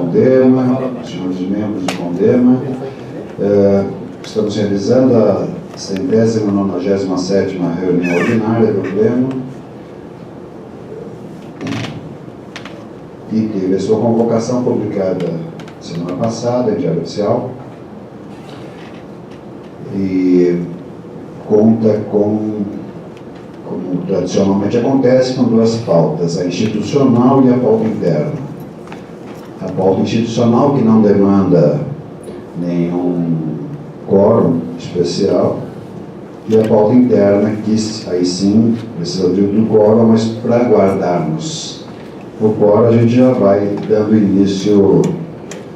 CONDEMA, senhores membros do CONDEMA, estamos realizando a 197ª reunião ordinária do Pleno e teve a sua convocação publicada semana passada em Diário Oficial e conta com, como tradicionalmente acontece, com duas pautas, a institucional e a pauta interna. A pauta institucional, que não demanda nenhum quórum especial, e a pauta interna, que aí sim precisa do quórum, mas para guardarmos o quórum, a gente já vai dando início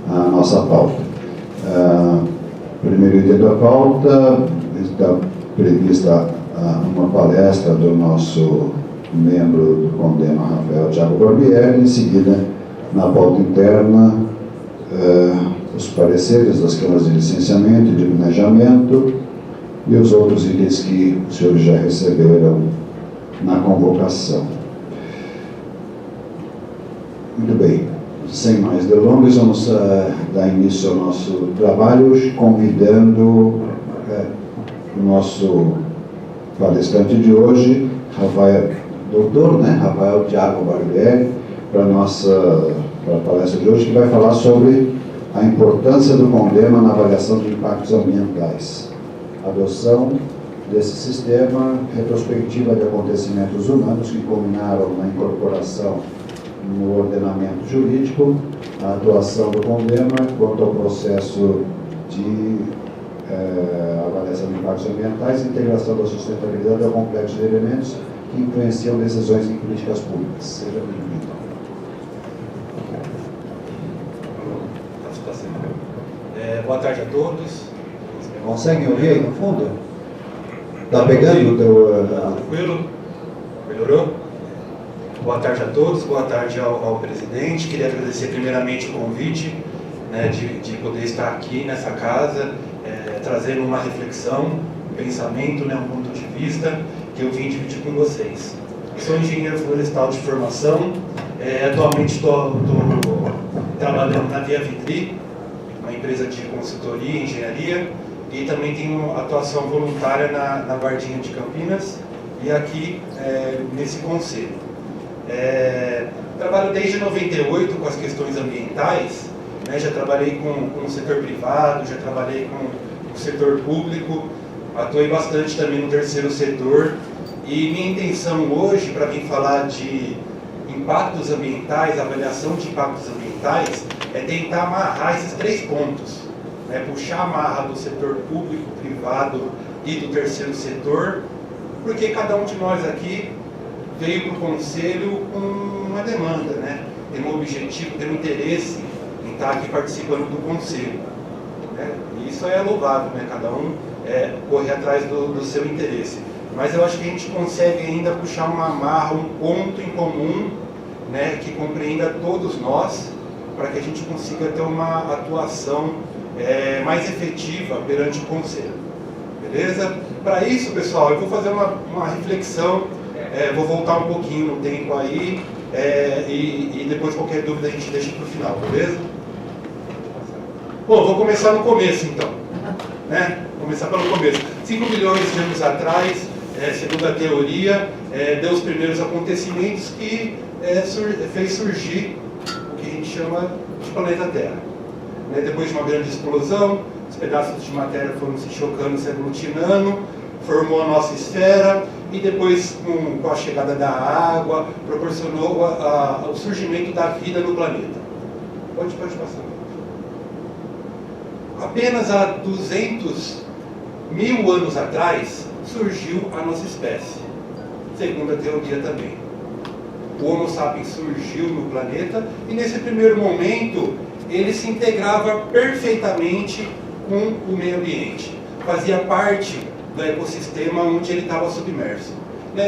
à nossa pauta. Primeiro item da pauta, está prevista uma palestra do nosso membro do CONDEMA, Rafael Thiago Barbieri. Em seguida, na pauta interna, os pareceres das câmaras de licenciamento e de planejamento e os outros itens que os senhores já receberam na convocação. Muito bem, sem mais delongas, vamos dar início ao nosso trabalho, convidando o nosso palestrante de hoje, Rafael Thiago Barbieri, para a palestra de hoje, que vai falar sobre a importância do CONDEMA na avaliação de impactos ambientais, adoção desse sistema, retrospectiva de acontecimentos humanos que culminaram na incorporação no ordenamento jurídico, a atuação do CONDEMA quanto ao processo de avaliação de impactos ambientais e integração da sustentabilidade ao complexo de elementos que influenciam decisões em políticas públicas. Seja bem-vindo. Boa tarde a todos. Conseguem ouvir aí no fundo? Está pegando o teu... Tranquilo? Melhorou? Boa tarde a todos, boa tarde ao presidente. Queria agradecer primeiramente o convite, né, de poder estar aqui nessa casa, trazendo uma reflexão, um pensamento, né, um ponto de vista que eu vim dividir com vocês. Eu sou engenheiro florestal de formação, atualmente estou trabalhando na Via Vitri, uma empresa de consultoria e engenharia, e também tenho atuação voluntária na Guardinha de Campinas e aqui nesse conselho. Trabalho desde 98 com as questões ambientais, né, já trabalhei com o setor privado, já trabalhei com o setor público, atuei bastante também no terceiro setor, e minha intenção hoje, para vir falar de impactos ambientais, avaliação de impactos ambientais, é tentar amarrar esses três pontos, né, puxar a marra do setor público, privado e do terceiro setor, porque cada um de nós aqui veio para o conselho com uma demanda, né? Tem um objetivo, tem um interesse em estar aqui participando do conselho, né? E isso é louvável, né? Cada um correr atrás do seu interesse. Mas eu acho que a gente consegue ainda puxar uma amarra, um ponto em comum, né, que compreenda todos nós, para que a gente consiga ter uma atuação mais efetiva perante o conselho. Beleza? Para isso, pessoal, eu vou fazer uma reflexão. Vou voltar um pouquinho no tempo aí, e depois qualquer dúvida a gente deixa para o final, beleza? Bom, vou começar no começo então, né? Começar pelo começo. 5 milhões de anos atrás, segundo a teoria, deu os primeiros acontecimentos que fez surgir o que a gente chama de planeta Terra. Depois de uma grande explosão, os pedaços de matéria foram se chocando, se aglutinando, formou a nossa esfera, e depois, com a chegada da água, proporcionou o surgimento da vida no planeta. Pode passar. Apenas há 200 mil anos atrás, surgiu a nossa espécie, segundo a teoria também. O Homo sapiens surgiu no planeta, e nesse primeiro momento, ele se integrava perfeitamente com o meio ambiente. Fazia parte do ecossistema onde ele estava submerso.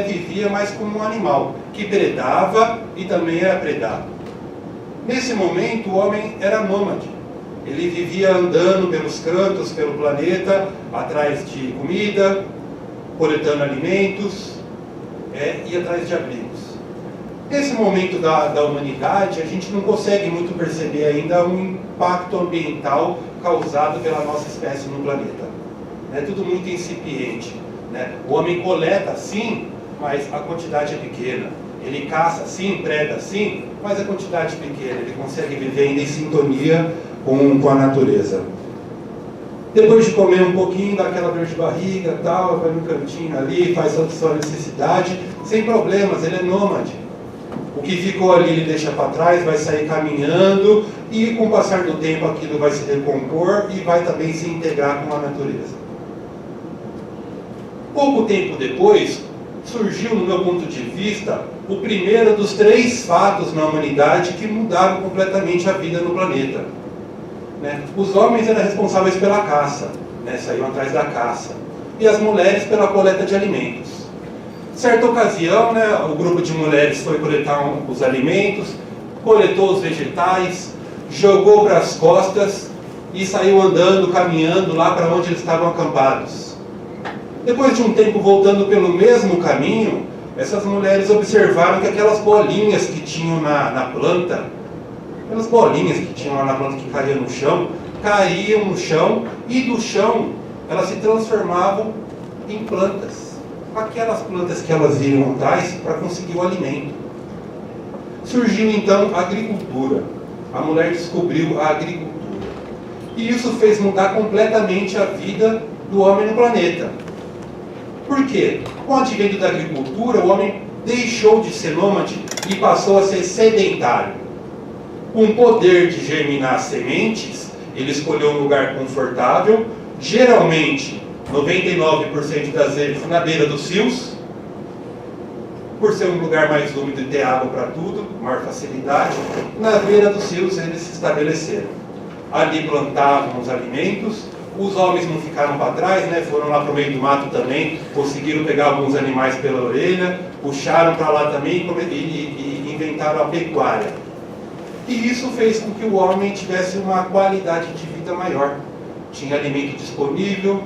Vivia mais como um animal, que predava e também era predado. Nesse momento, o homem era nômade. Ele vivia andando pelos cantos, pelo planeta, atrás de comida, coletando alimentos, e atrás de abrigos. Nesse momento da humanidade, a gente não consegue muito perceber ainda um impacto ambiental causado pela nossa espécie no planeta. É tudo muito incipiente, né? O homem coleta sim, mas a quantidade é pequena. Ele caça sim, preda sim, mas a quantidade é pequena. Ele consegue viver ainda em sintonia com a natureza. Depois de comer um pouquinho, dá aquela dor de barriga, tal, vai no cantinho ali, faz a sua necessidade, sem problemas, ele é nômade. O que ficou ali ele deixa para trás, vai sair caminhando e com o passar do tempo aquilo vai se recompor e vai também se integrar com a natureza. Pouco tempo depois, surgiu, no meu ponto de vista, o primeiro dos 3 fatos na humanidade que mudaram completamente a vida no planeta. Né? Os homens eram responsáveis pela caça, né? Saíam atrás da caça, e as mulheres pela coleta de alimentos. Certa ocasião, né, o grupo de mulheres foi coletar os alimentos, coletou os vegetais, jogou para as costas e saiu andando, caminhando lá para onde eles estavam acampados. Depois de um tempo voltando pelo mesmo caminho, essas mulheres observaram que aquelas bolinhas que tinham na planta, aquelas bolinhas que tinham lá na planta que caíam no chão, caíam no chão e do chão elas se transformavam em plantas. Aquelas plantas que elas iam atrás para conseguir o alimento. Surgiu então a agricultura. A mulher descobriu a agricultura. E isso fez mudar completamente a vida do homem no planeta. Por quê? Com o advento da agricultura, o homem deixou de ser nômade e passou a ser sedentário. Com o poder de germinar sementes, ele escolheu um lugar confortável, geralmente 99% das vezes na beira dos rios, por ser um lugar mais úmido e ter água para tudo, maior facilidade, na beira dos rios eles se estabeleceram. Ali plantavam os alimentos, os homens não ficaram para trás, né? Foram lá para o meio do mato também, conseguiram pegar alguns animais pela orelha, puxaram para lá também e inventaram a pecuária. E isso fez com que o homem tivesse uma qualidade de vida maior. Tinha alimento disponível,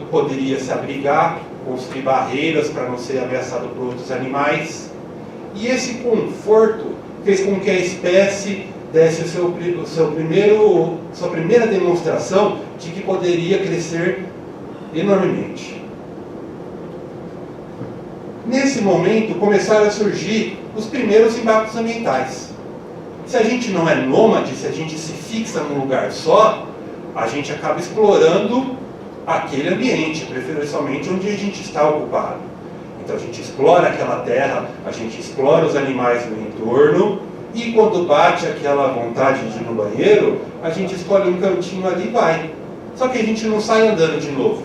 poderia se abrigar, construir barreiras para não ser ameaçado por outros animais. E esse conforto fez com que a espécie desse sua primeira demonstração de que poderia crescer enormemente. Nesse momento começaram a surgir os primeiros impactos ambientais. Se a gente não é nômade, se a gente se fixa num lugar só, a gente acaba explorando aquele ambiente, preferencialmente onde a gente está ocupado. Então a gente explora aquela terra, a gente explora os animais no entorno, e quando bate aquela vontade de ir no banheiro, a gente escolhe um cantinho ali e vai. Só que a gente não sai andando de novo.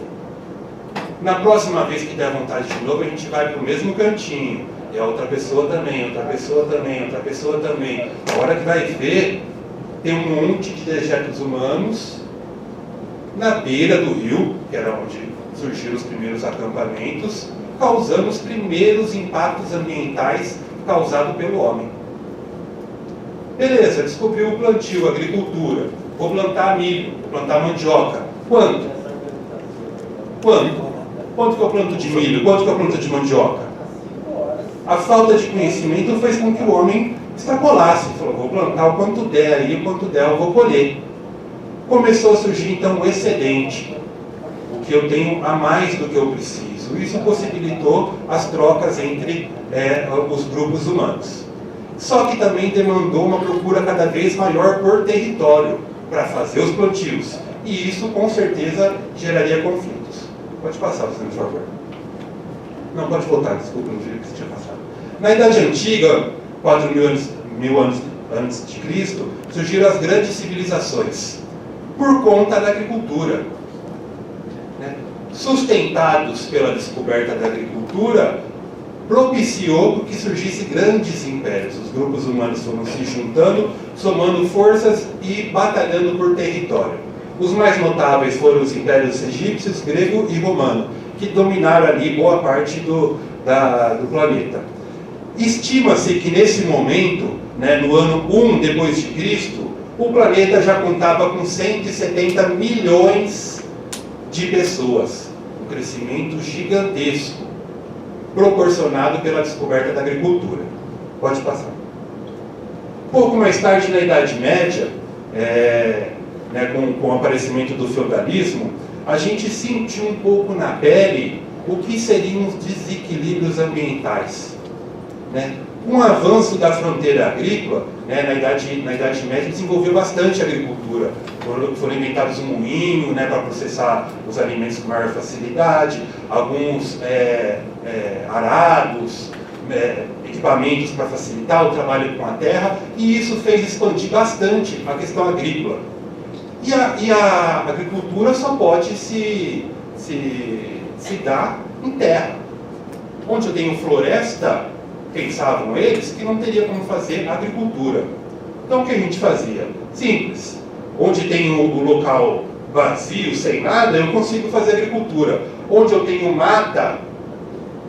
Na próxima vez que der vontade de novo, a gente vai para o mesmo cantinho. E a outra pessoa também, outra pessoa também, outra pessoa também. A hora que vai ver, tem um monte de dejetos humanos na beira do rio, que era onde surgiram os primeiros acampamentos, causando os primeiros impactos ambientais causados pelo homem. Beleza, descobriu o plantio, a agricultura. Vou plantar milho, vou plantar mandioca. Quanto? Quanto que eu planto de milho? Quanto que eu planto de mandioca? A falta de conhecimento fez com que o homem extrapolasse. Falou, vou plantar o quanto der aí, o quanto der eu vou colher. Começou a surgir então o excedente, o que eu tenho a mais do que eu preciso. Isso possibilitou as trocas entre os grupos humanos. Só que também demandou uma procura cada vez maior por território para fazer os plantios. E isso com certeza geraria conflitos. Pode passar, por favor. Não, pode voltar, desculpa, não vi que você tinha passado. Na Idade Antiga, 4.000 anos antes de Cristo, surgiram as grandes civilizações por conta da agricultura. Né? Sustentados pela descoberta da agricultura, propiciou que surgissem grandes impérios. Os grupos humanos foram se juntando, somando forças e batalhando por território. Os mais notáveis foram os impérios egípcios, grego e romano, que dominaram ali boa parte do planeta. Estima-se que nesse momento, né, no ano 1 depois de Cristo, o planeta já contava com 170 milhões de pessoas. Um crescimento gigantesco, proporcionado pela descoberta da agricultura. Pode passar. Pouco mais tarde, na Idade Média, com o aparecimento do feudalismo, a gente sentiu um pouco na pele o que seriam os desequilíbrios ambientais. Com o avanço da fronteira agrícola, na Idade Média desenvolveu bastante a agricultura. Foram inventados um moinho para processar os alimentos com maior facilidade, alguns arados, equipamentos para facilitar o trabalho com a terra, e isso fez expandir bastante a questão agrícola. E a agricultura só pode se dar em terra. Onde eu tenho floresta, pensavam eles que não teria como fazer agricultura. Então o que a gente fazia? Simples. Onde tem o local vazio, sem nada, eu consigo fazer agricultura. Onde eu tenho mata,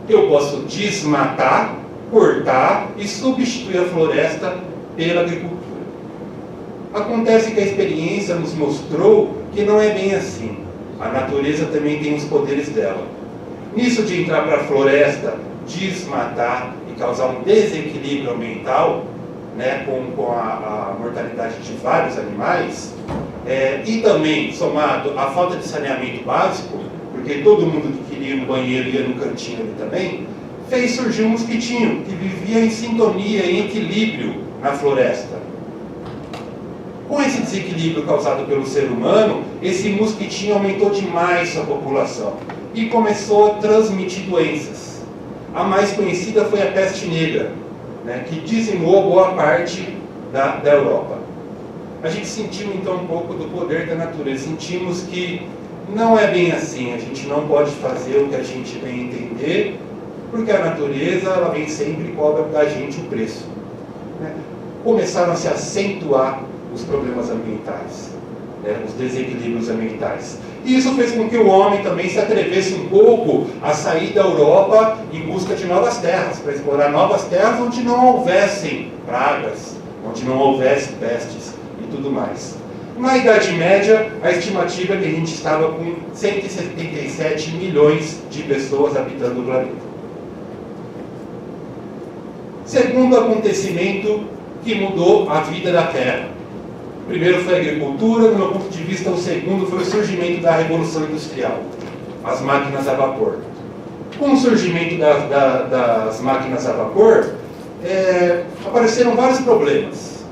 eu posso desmatar, cortar e substituir a floresta pela agricultura. Acontece que a experiência nos mostrou que não é bem assim. A natureza também tem os poderes dela. Nisso de entrar para a floresta, desmatar e causar um desequilíbrio ambiental, com a mortalidade de vários animais, e também somado à falta de saneamento básico, porque todo mundo que queria ir no banheiro ia no cantinho ali também, fez surgir um mosquitinho que vivia em sintonia, em equilíbrio na floresta. Com esse desequilíbrio causado pelo ser humano, esse mosquitinho aumentou demais sua população e começou a transmitir doenças. A mais conhecida foi a peste negra, que dizimou boa parte da Europa. A gente sentiu então um pouco do poder da natureza, sentimos que não é bem assim, a gente não pode fazer o que a gente bem entender, porque a natureza ela vem sempre e cobra da gente o preço. Começaram a se acentuar os problemas ambientais, os desequilíbrios ambientais. E isso fez com que o homem também se atrevesse um pouco a sair da Europa em busca de novas terras, para explorar novas terras onde não houvessem pragas, onde não houvesse pestes e tudo mais. Na Idade Média, a estimativa é que a gente estava com 177 milhões de pessoas habitando o planeta. Segundo acontecimento que mudou a vida da Terra. O primeiro foi a agricultura, do meu ponto de vista, o segundo foi o surgimento da Revolução Industrial, as máquinas a vapor. Com o surgimento das máquinas a vapor, apareceram vários problemas.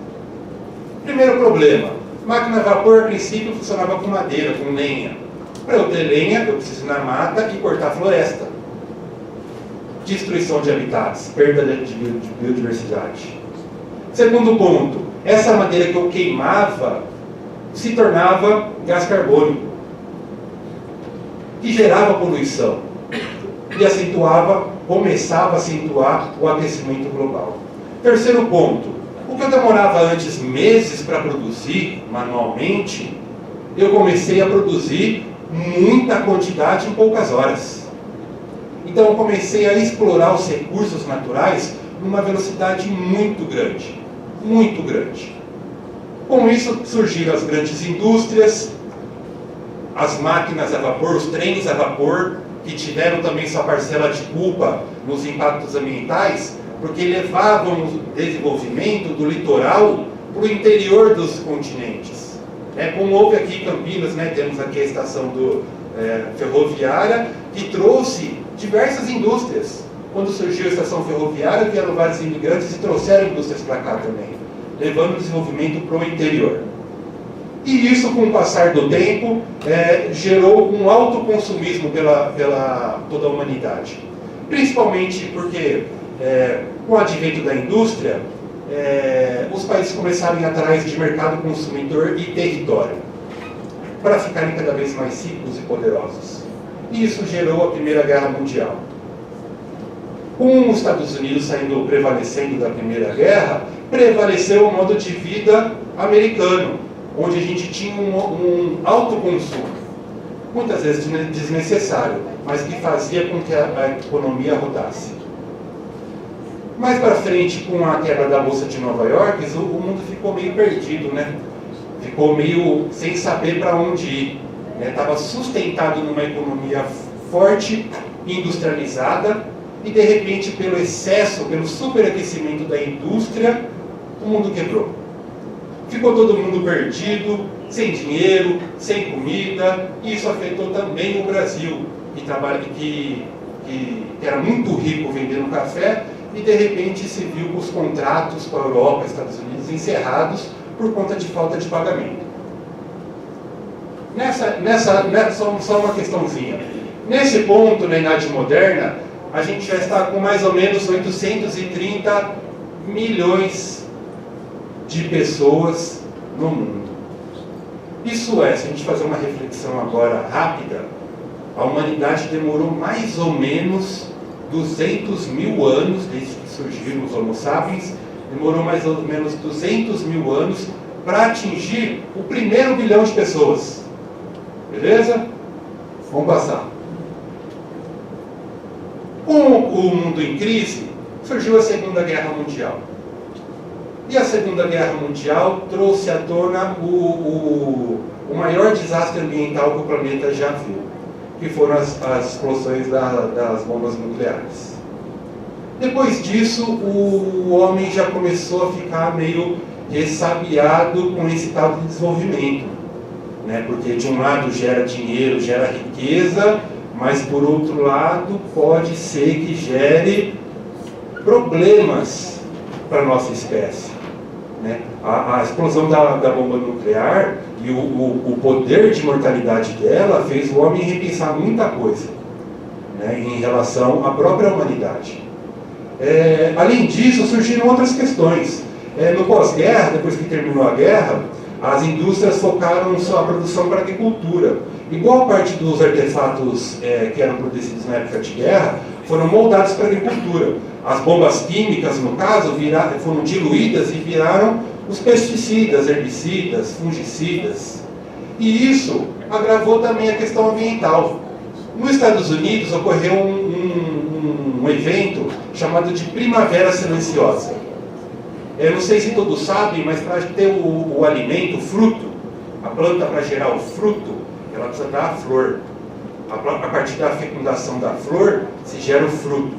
Primeiro problema, máquina a vapor, a princípio, funcionava com madeira, com lenha. Para eu ter lenha, eu preciso ir na mata e cortar a floresta. Destruição de habitats, perda de biodiversidade. Segundo ponto, essa madeira que eu queimava se tornava gás carbônico, que gerava poluição e começava a acentuar o aquecimento global. Terceiro ponto, o que eu demorava antes meses para produzir manualmente, eu comecei a produzir muita quantidade em poucas horas. Então eu comecei a explorar os recursos naturais numa velocidade muito grande. Muito grande. Com isso surgiram as grandes indústrias, as máquinas a vapor, os trens a vapor, que tiveram também sua parcela de culpa nos impactos ambientais, porque levavam o desenvolvimento do litoral para o interior dos continentes. Como houve aqui em Campinas, temos aqui a estação ferroviária, que trouxe diversas indústrias. Quando surgiu a estação ferroviária, vieram vários imigrantes e trouxeram indústrias para cá também, levando o desenvolvimento para o interior. E isso, com o passar do tempo, gerou um alto consumismo pela toda a humanidade. Principalmente porque, com o advento da indústria, os países começaram a ir atrás de mercado consumidor e território, para ficarem cada vez mais ricos e poderosos. E isso gerou a Primeira Guerra Mundial. Com os Estados Unidos prevalecendo da Primeira Guerra, prevaleceu o modo de vida americano, onde a gente tinha um alto consumo, muitas vezes desnecessário, mas que fazia com que a economia rodasse. Mais para frente, com a quebra da Bolsa de Nova York, o mundo ficou meio perdido, Ficou meio sem saber para onde ir. Estava sustentado numa economia forte, industrializada, e de repente, pelo excesso, pelo superaquecimento da indústria, o mundo quebrou. Ficou todo mundo perdido, sem dinheiro, sem comida, e isso afetou também o Brasil, que era muito rico vendendo café, e de repente se viu os contratos com a Europa e Estados Unidos encerrados por conta de falta de pagamento. Só uma questãozinha. Nesse ponto, na Idade Moderna, a gente já está com mais ou menos 830 milhões de pessoas no mundo. Isso é, se a gente fazer uma reflexão agora rápida, a humanidade demorou mais ou menos 200 mil anos, desde que surgiram os Homo sapiens, demorou mais ou menos 200 mil anos para atingir o primeiro bilhão de pessoas. Beleza? Vamos passar. Com o mundo em crise, surgiu a Segunda Guerra Mundial. E a Segunda Guerra Mundial trouxe à tona o maior desastre ambiental que o planeta já viu, que foram as explosões das bombas nucleares. Depois disso, o homem já começou a ficar meio ressabiado com esse tal de desenvolvimento, né? Porque de um lado gera dinheiro, gera riqueza, mas por outro lado pode ser que gere problemas para a nossa espécie, né? A explosão da bomba nuclear e o poder de mortalidade dela fez o homem repensar muita coisa, né, em relação à própria humanidade. Além disso, surgiram outras questões. No pós-guerra, depois que terminou a guerra, as indústrias focaram sua produção para a agricultura. E boa parte dos artefatos que eram produzidos na época de guerra foram moldados para a agricultura. As bombas químicas, no caso, foram diluídas e viraram os pesticidas, herbicidas, fungicidas. E isso agravou também a questão ambiental. Nos Estados Unidos ocorreu um evento chamado de Primavera Silenciosa. Eu não sei se todos sabem, mas para ter o alimento, o fruto, a planta para gerar o fruto, ela precisa dar a flor. A partir da fecundação da flor, se gera o fruto.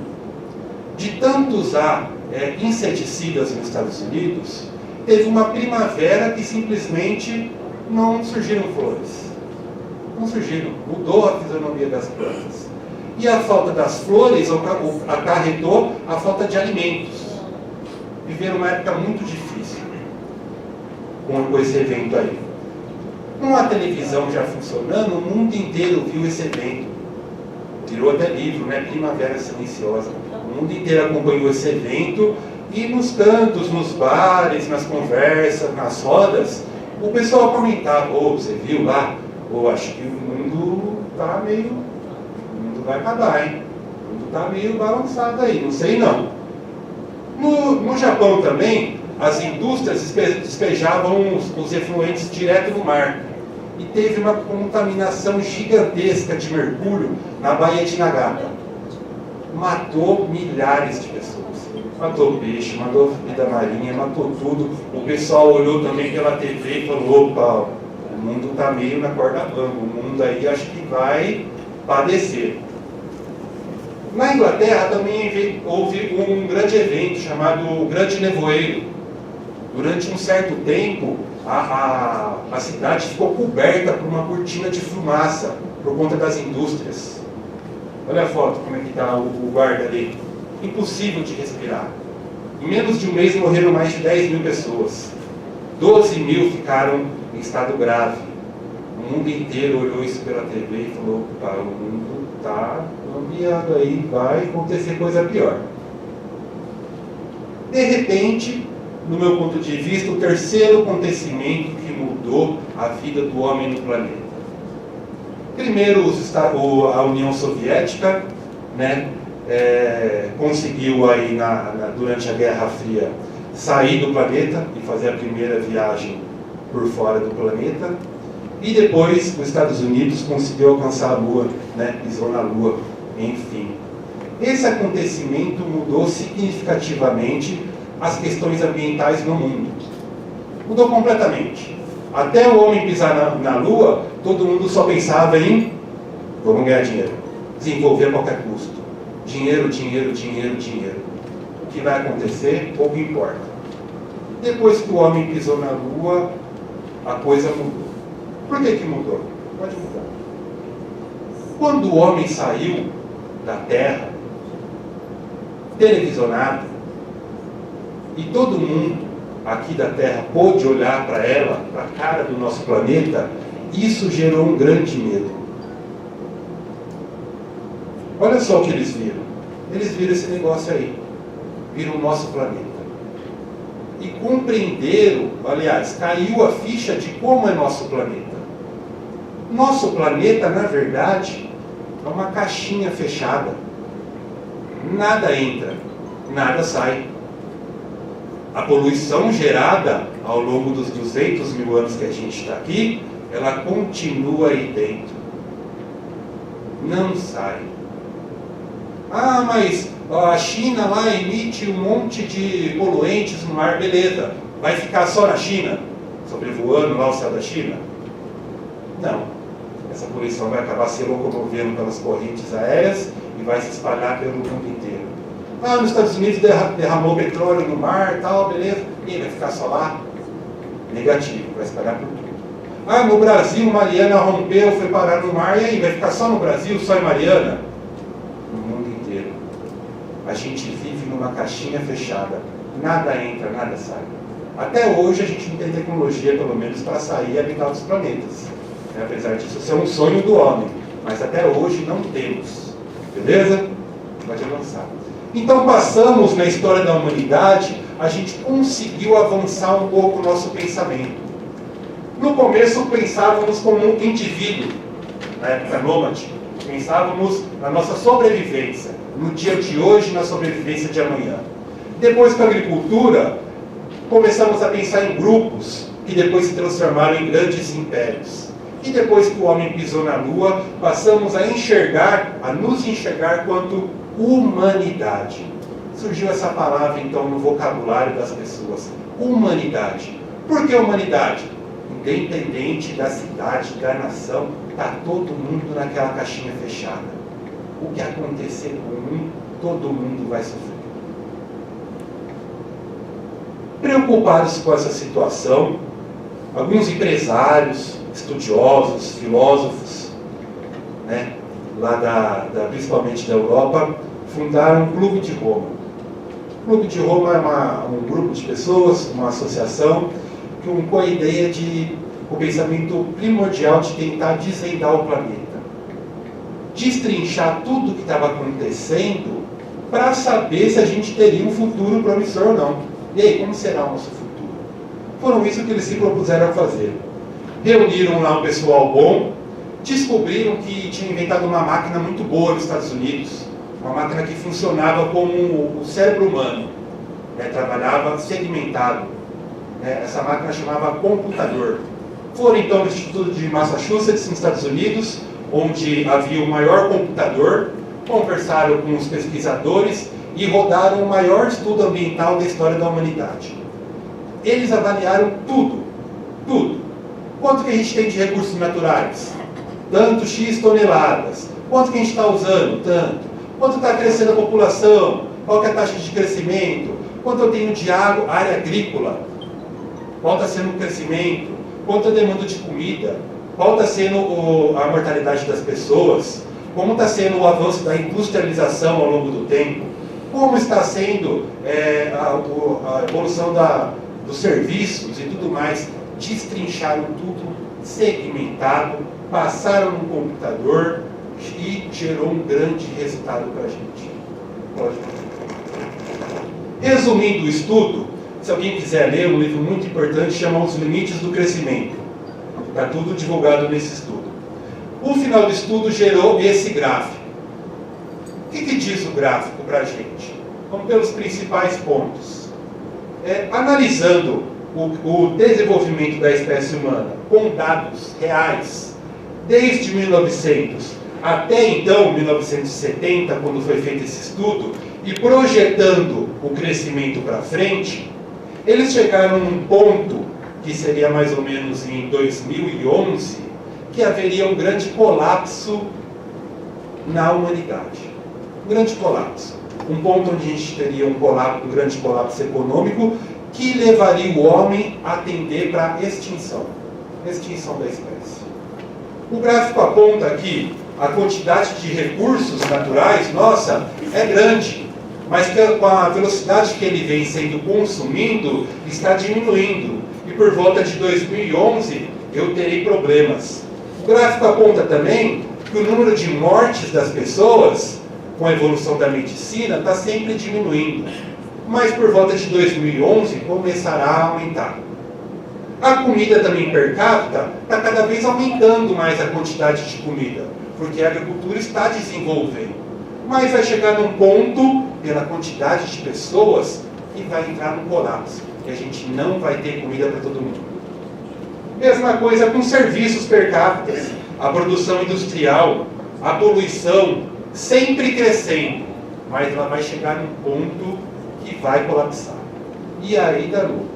De tanto usar inseticidas nos Estados Unidos, teve uma primavera que simplesmente não surgiram flores. Não surgiram. Mudou a fisionomia das plantas. E a falta das flores acarretou a falta de alimentos. Viveram uma época muito difícil com esse evento aí. Com a televisão já funcionando, o mundo inteiro viu esse evento. Virou até livro, né? Primavera Silenciosa. O mundo inteiro acompanhou esse evento e nos cantos, nos bares, nas conversas, nas rodas, o pessoal comentava: "Oh, você viu lá? Oh, acho que o mundo tá meio... O mundo vai acabar, hein? O mundo tá meio balançado aí, não sei não." No Japão também, as indústrias despejavam os efluentes direto no mar. E teve uma contaminação gigantesca de mercúrio na Baía de Nagata. Matou milhares de pessoas. Matou peixe, matou vida marinha, matou tudo. O pessoal olhou também pela TV e falou: "Opa, o mundo está meio na corda bamba, o mundo aí acho que vai padecer." Na Inglaterra também houve um grande evento chamado Grande Nevoeiro. Durante um certo tempo, a cidade ficou coberta por uma cortina de fumaça por conta das indústrias. Olha a foto, como é que está o guarda ali. Impossível de respirar. Em menos de um mês morreram mais de 10 mil pessoas. 12 mil ficaram em estado grave. O mundo inteiro olhou isso pela TV e falou: "Opa, o mundo está ambiado aí, vai acontecer coisa pior." De repente, no meu ponto de vista, o terceiro acontecimento que mudou a vida do homem no planeta. Primeiro, a União Soviética, né, conseguiu aí durante a Guerra Fria sair do planeta e fazer a primeira viagem por fora do planeta. E depois, os Estados Unidos conseguiu alcançar a Lua, né, pisou na Lua, enfim. Esse acontecimento mudou significativamente as questões ambientais no mundo. Mudou completamente. Até o homem pisar na Lua, todo mundo só pensava em: vamos ganhar dinheiro, desenvolver a qualquer custo, dinheiro, dinheiro, dinheiro, dinheiro. O que vai acontecer, pouco importa. Depois que o homem pisou na Lua, a coisa mudou. Por que mudou? Pode mudar. Quando o homem saiu da Terra, televisionado, e todo mundo aqui da Terra pôde olhar para ela, para a cara do nosso planeta, isso gerou um grande medo. Olha só o que eles viram. Eles viram esse negócio aí. Viram o nosso planeta. E compreenderam, aliás, caiu a ficha de como é nosso planeta. Nosso planeta, na verdade, é uma caixinha fechada. Nada entra, nada sai. A poluição gerada ao longo dos 200 mil anos que a gente está aqui, ela continua aí dentro. Não sai. Ah, mas a China lá emite um monte de poluentes no mar, beleza. Vai ficar só na China? Sobrevoando lá o céu da China? Não. Essa poluição vai acabar se locomovendo pelas correntes aéreas e vai se espalhar pelo mundo inteiro. Ah, nos Estados Unidos derramou petróleo no mar e tal, beleza. E vai ficar só lá? Negativo, vai espalhar por tudo. Ah, no Brasil Mariana rompeu, foi parar no mar, e aí? Vai ficar só no Brasil, só em Mariana? No mundo inteiro. A gente vive numa caixinha fechada. Nada entra, nada sai. Até hoje a gente não tem tecnologia, pelo menos, para sair e habitar outros planetas. Apesar disso ser um sonho do homem. Mas até hoje não temos. Beleza? Pode avançar. Então passamos na história da humanidade, a gente conseguiu avançar um pouco o nosso pensamento. No começo pensávamos como um indivíduo, na época nômade, pensávamos na nossa sobrevivência, no dia de hoje, na sobrevivência de amanhã. Depois com a agricultura, começamos a pensar em grupos, que depois se transformaram em grandes impérios. E depois que o homem pisou na Lua, passamos a nos enxergar quanto humanidade. Surgiu essa palavra então no vocabulário das pessoas, humanidade. Por que humanidade? Independente da cidade, da nação, está todo mundo naquela caixinha fechada. O que acontecer com um, todo mundo vai sofrer. Preocupados com essa situação, alguns empresários, estudiosos, filósofos, lá principalmente da Europa, fundaram o Clube de Roma. O Clube de Roma é um grupo de pessoas, uma associação, com a ideia de o pensamento primordial de tentar desvendar o planeta. Destrinchar tudo o que estava acontecendo para saber se a gente teria um futuro promissor ou não. E aí, como será o nosso futuro? Foram isso que eles se propuseram a fazer. Reuniram lá um pessoal bom, descobriram que tinha inventado uma máquina muito boa nos Estados Unidos, uma máquina que funcionava como o cérebro humano, trabalhava segmentado. Essa máquina chamava computador. Foram então no Instituto de Massachusetts, nos Estados Unidos, onde havia o maior computador, conversaram com os pesquisadores e rodaram o maior estudo ambiental da história da humanidade. Eles avaliaram tudo. Quanto que a gente tem de recursos naturais? Tanto X toneladas. Quanto que a gente está usando? Tanto. Quanto está crescendo a população? Qual que é a taxa de crescimento? Quanto eu tenho de área agrícola? Qual está sendo o crescimento? Quanto a demanda de comida? Qual está sendo a mortalidade das pessoas? Como está sendo o avanço da industrialização ao longo do tempo? Como está sendo a evolução dos serviços e tudo mais? Destrincharam tudo, segmentado, passaram no computador e gerou um grande resultado para a gente. Pode. Resumindo o estudo, se alguém quiser ler, um livro muito importante chama Os Limites do Crescimento. Está tudo divulgado nesse estudo. O final do estudo gerou esse gráfico. O que diz o gráfico para a gente? Vamos pelos principais pontos. Analisando o desenvolvimento da espécie humana com dados reais, desde 1900 até então, 1970, quando foi feito esse estudo, e projetando o crescimento para frente, eles chegaram num ponto, que seria mais ou menos em 2011, que haveria um grande colapso na humanidade. grande colapso. Um ponto onde a gente teria um grande colapso econômico que levaria o homem a tender para a extinção da espécie. O gráfico aponta aqui a quantidade de recursos naturais, nossa, é grande, mas com a velocidade que ele vem sendo consumindo, está diminuindo. E por volta de 2011, eu terei problemas. O gráfico aponta também que o número de mortes das pessoas, com a evolução da medicina, está sempre diminuindo. Mas por volta de 2011, começará a aumentar. A comida também per capita está cada vez aumentando mais a quantidade de comida, porque a agricultura está desenvolvendo. Mas vai chegar num ponto, pela quantidade de pessoas, que vai entrar no colapso, que a gente não vai ter comida para todo mundo. Mesma coisa com serviços per capita, a produção industrial, a poluição, sempre crescendo, mas ela vai chegar num ponto que vai colapsar. E aí dá lucro.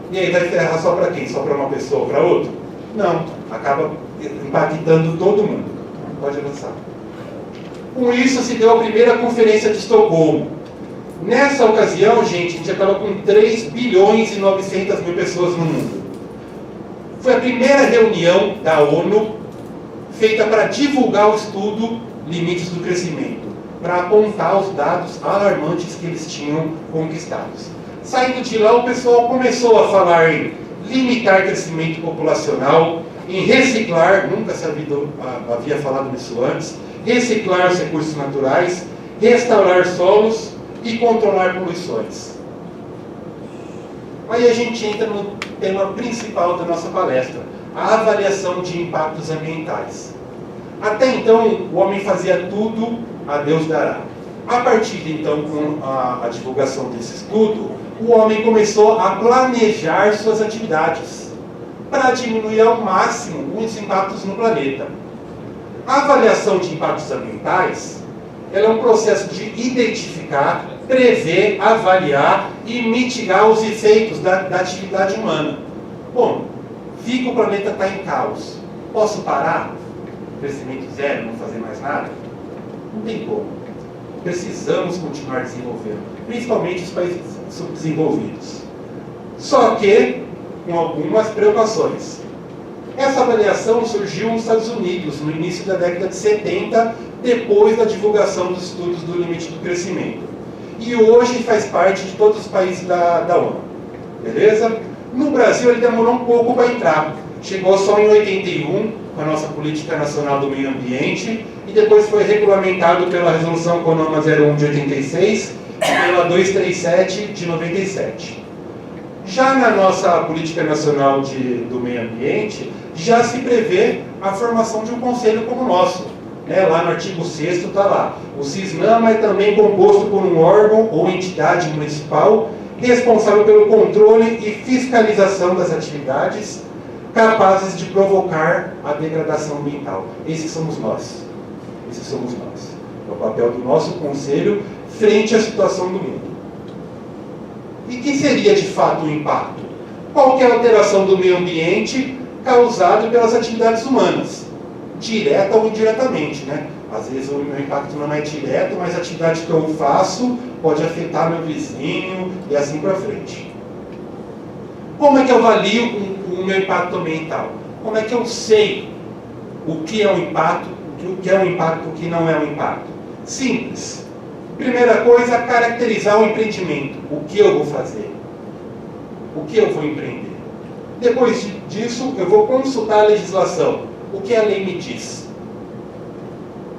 E aí vai ferrar só para quem? Só para uma pessoa ou para outra? Não, acaba impactando todo mundo. Pode avançar. Com isso se deu a primeira conferência de Estocolmo. Nessa ocasião, gente, a gente já estava com 3 bilhões e 900 mil pessoas no mundo. Foi a primeira reunião da ONU feita para divulgar o estudo Limites do Crescimento, para apontar os dados alarmantes que eles tinham conquistados. Saindo de lá, o pessoal começou a falar em limitar crescimento populacional, em reciclar, nunca se havia falado nisso antes, reciclar os recursos naturais, restaurar solos e controlar poluições. Aí a gente entra no tema principal da nossa palestra, a avaliação de impactos ambientais. Até então, o homem fazia tudo, a Deus dará. A partir de então, com a divulgação desse estudo, o homem começou a planejar suas atividades para diminuir ao máximo os impactos no planeta. A avaliação de impactos ambientais ela é um processo de identificar, prever, avaliar e mitigar os efeitos da atividade humana. Bom, vi que o planeta está em caos. Posso parar? Crescimento zero, não fazer mais nada? Não tem como. Precisamos continuar desenvolvendo, principalmente os países subdesenvolvidos. Só que com algumas preocupações. Essa avaliação surgiu nos Estados Unidos, no início da década de 70, depois da divulgação dos estudos do limite do crescimento. E hoje faz parte de todos os países da ONU. Beleza? No Brasil ele demorou um pouco para entrar. Chegou só em 81, com a nossa Política Nacional do Meio Ambiente, e depois foi regulamentado pela Resolução CONAMA 01 de 86 e pela 237 de 97. Já na nossa Política Nacional do Meio Ambiente, já se prevê a formação de um conselho como o nosso. Lá no artigo 6º está lá. O CISNAMA é também composto por um órgão ou entidade municipal responsável pelo controle e fiscalização das atividades capazes de provocar a degradação ambiental. Esses somos nós. Esses somos nós. É o papel do nosso conselho frente à situação do mundo. E que seria de fato o impacto? Qualquer alteração do meio ambiente causada pelas atividades humanas, direta ou indiretamente, né? Às vezes o meu impacto não é direto, mas a atividade que eu faço pode afetar meu vizinho e assim para frente. Como é que eu avalio o meu impacto ambiental? Como é que eu sei o que é um impacto, o que é um impacto, o que não é um impacto? Simples. Primeira coisa, caracterizar o empreendimento. O que eu vou fazer? O que eu vou empreender? Depois disso, eu vou consultar a legislação. O que a lei me diz?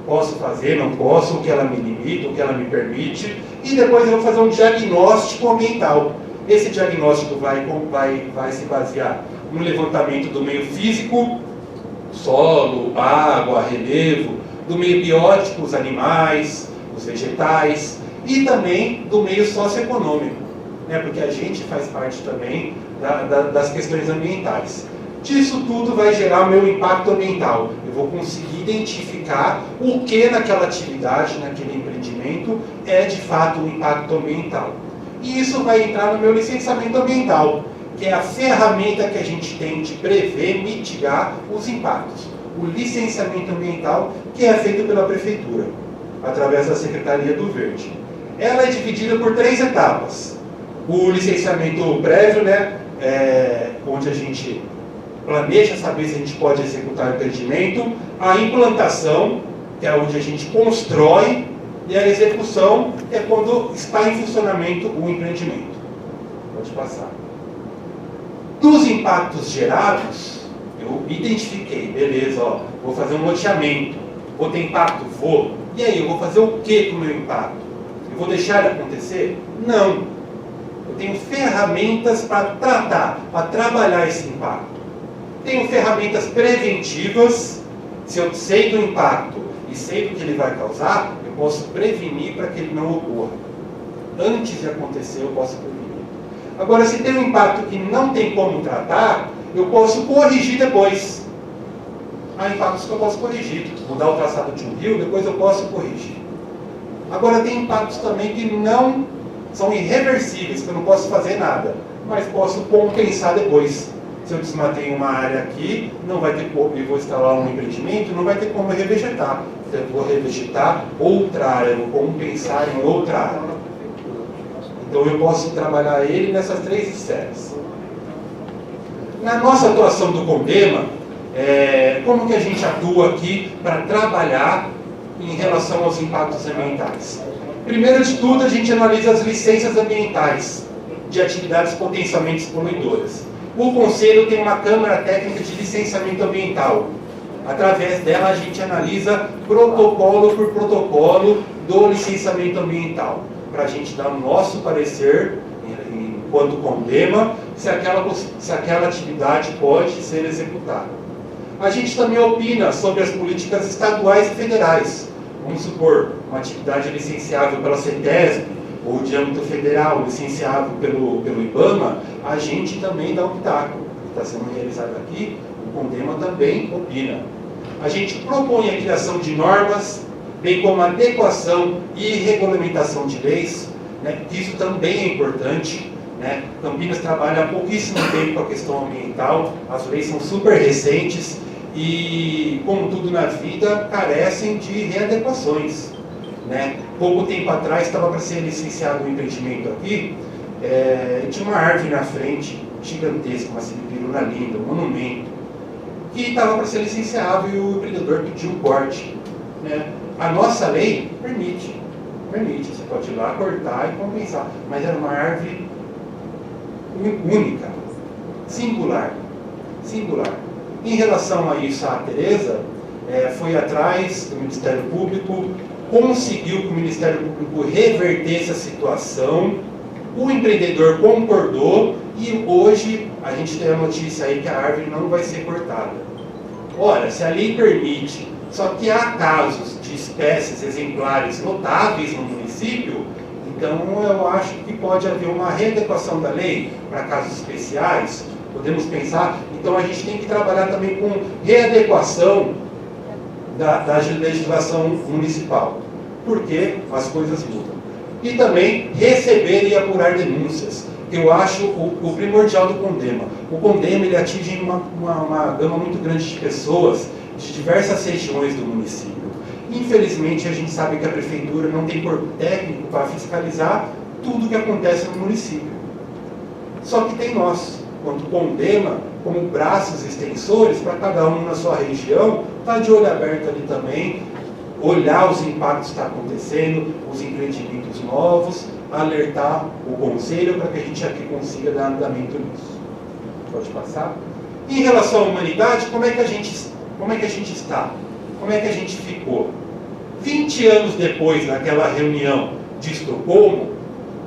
Posso fazer, não posso, o que ela me limita, o que ela me permite. E depois eu vou fazer um diagnóstico ambiental. Esse diagnóstico vai se basear no levantamento do meio físico, solo, água, relevo, do meio biótico, os animais, os vegetais, e também do meio socioeconômico, né? Porque a gente faz parte também das questões ambientais. Disso tudo vai gerar o meu impacto ambiental. Eu vou conseguir identificar o que naquela atividade, naquele empreendimento, é de fato um impacto ambiental. E isso vai entrar no meu licenciamento ambiental, que é a ferramenta que a gente tem de prever, mitigar os impactos. O licenciamento ambiental, que é feito pela prefeitura. através da Secretaria do Verde. Ela é dividida por 3 etapas. O licenciamento prévio, né, onde a gente planeja saber se a gente pode executar o empreendimento, a implantação, que é onde a gente constrói, e a execução, que é quando está em funcionamento o empreendimento. Pode passar. Dos impactos gerados, eu identifiquei, beleza, ó, vou fazer um loteamento, vou ter impacto? Vou. E aí, eu vou fazer o que com o meu impacto? Eu vou deixar ele acontecer? Não. Eu tenho ferramentas para tratar, para trabalhar esse impacto. Tenho ferramentas preventivas. Se eu sei do impacto e sei do que ele vai causar, eu posso prevenir para que ele não ocorra. Antes de acontecer, eu posso prevenir. Agora, se tem um impacto que não tem como tratar, eu posso corrigir depois. Há impactos que eu posso corrigir. Mudar o traçado de um rio, depois eu posso corrigir. Agora, tem impactos também que não são irreversíveis, que eu não posso fazer nada, mas posso compensar depois. Se eu desmatei uma área aqui, não vai ter como, e vou instalar um empreendimento, não vai ter como revegetar. Eu vou revegetar outra área, vou compensar em outra área. Então eu posso trabalhar ele nessas 3 esferas. Na nossa atuação do Condema, como que a gente atua aqui para trabalhar em relação aos impactos ambientais? Primeiro de tudo, a gente analisa as licenças ambientais de atividades potencialmente poluidoras. O Conselho tem uma Câmara Técnica de Licenciamento Ambiental. Através dela, a gente analisa protocolo por protocolo do licenciamento ambiental, para a gente dar o nosso parecer, enquanto Condema, se aquela atividade pode ser executada. A gente também opina sobre as políticas estaduais e federais. Vamos supor, uma atividade licenciável pela CETESB, ou de âmbito federal, licenciável pelo IBAMA, a gente também dá um pitaco. Está sendo realizado aqui, o Condema também opina. A gente propõe a criação de normas, bem como a adequação e regulamentação de leis, né? Isso também é importante, né? Campinas trabalha há pouquíssimo tempo com a questão ambiental, as leis são super recentes e, como tudo na vida, carecem de readequações, né? Pouco tempo atrás estava para ser licenciado um empreendimento aqui, tinha uma árvore na frente, gigantesca, uma siripiruna linda, um monumento, que estava para ser licenciável e o empreendedor pediu um corte, né? A nossa lei permite, você pode ir lá cortar e compensar, mas era uma árvore única, singular. Em relação a isso, a Tereza foi atrás do Ministério Público, conseguiu que o Ministério Público revertesse a situação, o empreendedor concordou e hoje a gente tem a notícia aí que a árvore não vai ser cortada. Ora, se a lei permite, só que há casos de espécies exemplares notáveis no município, então eu acho que pode haver uma readequação da lei para casos especiais, podemos pensar, então a gente tem que trabalhar também com readequação da legislação municipal, porque as coisas mudam. E também receber e apurar denúncias, que eu acho o primordial do Condema. O Condema ele atinge uma gama muito grande de pessoas de diversas regiões do município. Infelizmente, a gente sabe que a prefeitura não tem corpo técnico para fiscalizar tudo o que acontece no município. Só que tem nós, quanto Condema, como braços extensores, para cada um na sua região, estar de olho aberto ali também, olhar os impactos que estão acontecendo, os empreendimentos novos, alertar o Conselho para que a gente aqui consiga dar andamento nisso. Pode passar? Em relação à humanidade, como é que a gente está? Como é que a gente ficou? 20 anos depois daquela reunião de Estocolmo,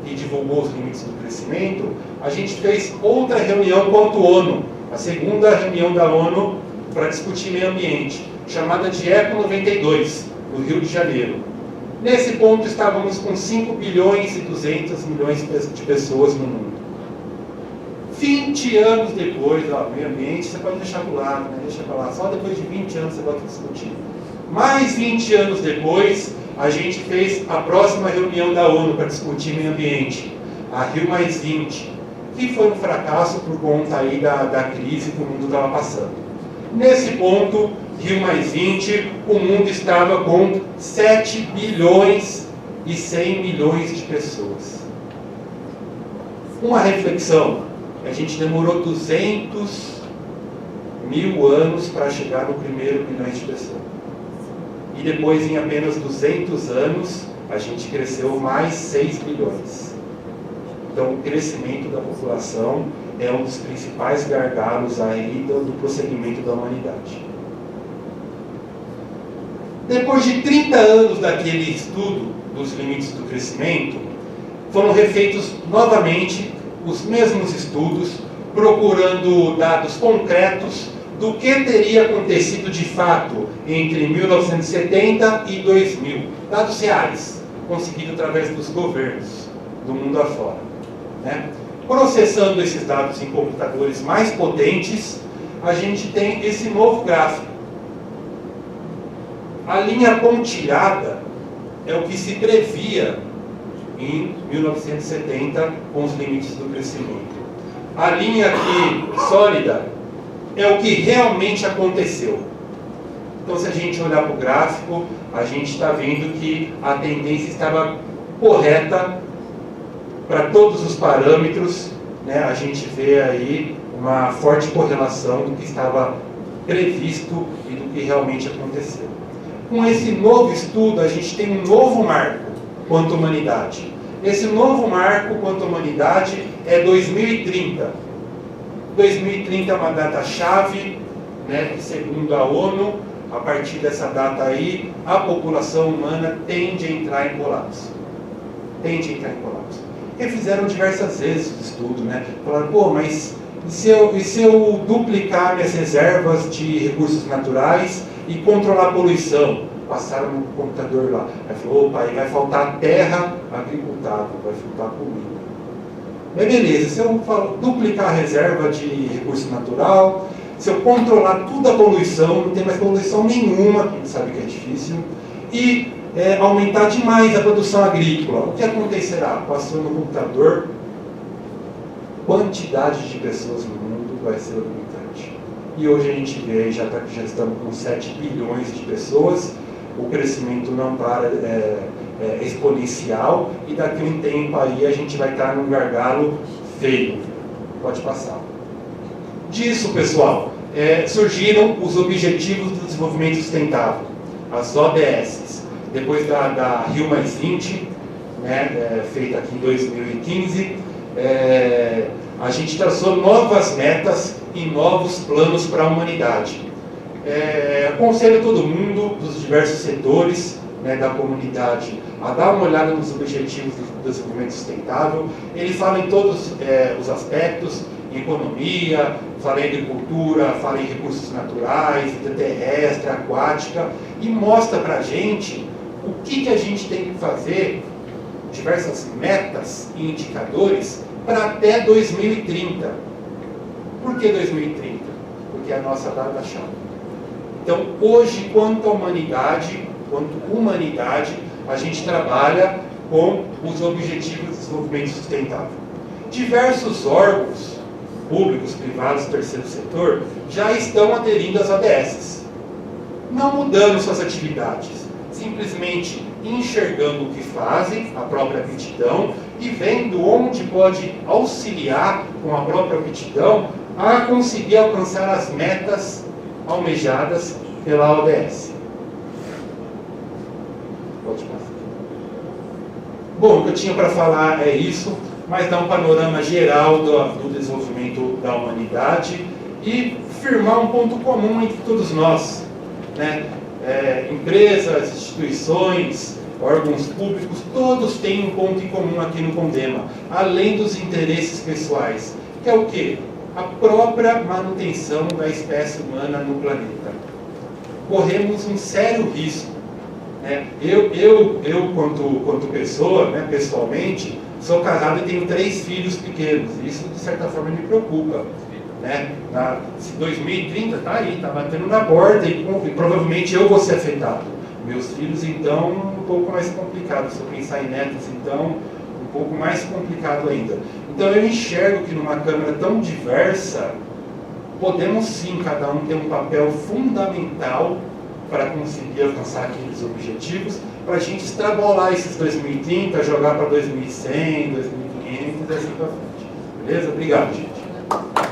que divulgou os limites do crescimento, a gente fez outra reunião quanto ONU, a segunda reunião da ONU para discutir meio ambiente, chamada de ECO 92, no Rio de Janeiro. Nesse ponto estávamos com 5 bilhões e 200 milhões de pessoas no mundo. 20 anos depois, meio ambiente, você pode deixar para o lado, né? Deixa para lá, só depois de 20 anos você vai discutir. Mais 20 anos depois, a gente fez a próxima reunião da ONU para discutir meio ambiente, a Rio Mais 20, que foi um fracasso por conta aí da crise que o mundo estava passando. Nesse ponto, Rio mais 20, o mundo estava com 7 bilhões e 100 milhões de pessoas. Uma reflexão, a gente demorou 200 mil anos para chegar no primeiro bilhão de pessoas. E depois, em apenas 200 anos, a gente cresceu mais 6 bilhões. Então, o crescimento da população é um dos principais gargalos aí do prosseguimento da humanidade. Depois de 30 anos daquele estudo dos limites do crescimento, foram refeitos novamente os mesmos estudos, procurando dados concretos do que teria acontecido de fato entre 1970 e 2000. Dados reais, conseguidos através dos governos do mundo afora, né? Processando esses dados em computadores mais potentes, a gente tem esse novo gráfico. A linha pontilhada é o que se previa em 1970 com os limites do crescimento. A linha aqui sólida é o que realmente aconteceu. Então, se a gente olhar para o gráfico, a gente está vendo que a tendência estava correta para todos os parâmetros, né? A gente vê aí uma forte correlação do que estava previsto e do que realmente aconteceu. Com esse novo estudo, a gente tem um novo marco quanto à humanidade. Esse novo marco quanto à humanidade é 2030. 2030 é uma data-chave, né? Segundo a ONU, a partir dessa data aí, a população humana tende a entrar em colapso. Tende a entrar em colapso. Refizeram diversas vezes o estudo, né? Falaram, pô, mas e se eu duplicar minhas reservas de recursos naturais e controlar a poluição? Passaram no computador lá. Aí falou, opa, aí vai faltar terra agricultável, vai faltar comida. Mas beleza, se eu duplicar a reserva de recurso natural, se eu controlar toda a poluição, não tem mais poluição nenhuma, a gente sabe que é difícil, e aumentar demais a produção agrícola, o que acontecerá? Passou no computador, quantidade de pessoas no mundo vai ser limitante. E hoje a gente vê, já estamos com 7 bilhões de pessoas, o crescimento não para, exponencial, e daqui a um tempo aí a gente vai estar num gargalo feio. Pode passar. Disso, pessoal, surgiram os Objetivos do Desenvolvimento Sustentável, as ODS. Depois da Rio mais 20, né, feita aqui em 2015, a gente traçou novas metas e novos planos para a humanidade. Aconselho todo mundo, dos diversos setores, né, da comunidade, a dar uma olhada nos Objetivos do Desenvolvimento Sustentável. Ele fala em todos os aspectos, em economia, fala em agricultura, fala em recursos naturais, vida terrestre, aquática, e mostra para a gente o que a gente tem que fazer, diversas metas e indicadores, para até 2030. Por que 2030? Porque é a nossa data-chave. Então, hoje, quanto humanidade, a gente trabalha com os Objetivos de Desenvolvimento Sustentável. Diversos órgãos, públicos, privados, terceiro setor, já estão aderindo às ODS. Não mudando suas atividades, simplesmente enxergando o que fazem, a própria aptidão, e vendo onde pode auxiliar com a própria aptidão a conseguir alcançar as metas almejadas pela ODS. Pode passar. Bom, o que eu tinha para falar é isso, mas dá um panorama geral do desenvolvimento da humanidade e firmar um ponto comum entre todos nós, né? Empresas, instituições, órgãos públicos, todos têm um ponto em comum aqui no Condema, além dos interesses pessoais, que é o quê? A própria manutenção da espécie humana no planeta. Corremos um sério risco, né? Eu quanto pessoa, né, pessoalmente, sou casado e tenho 3 filhos pequenos. Isso, de certa forma, me preocupa, né? 2030 está aí, está batendo na porta e provavelmente eu vou ser afetado. Meus filhos, então, um pouco mais complicado. Se eu pensar em netos, então, um pouco mais complicado ainda. Então, eu enxergo que numa Câmara tão diversa, podemos sim, cada um ter um papel fundamental para conseguir alcançar aqueles objetivos, para a gente extrapolar esses 2030, jogar para 2100, 2500 e assim para frente. Beleza? Obrigado, gente.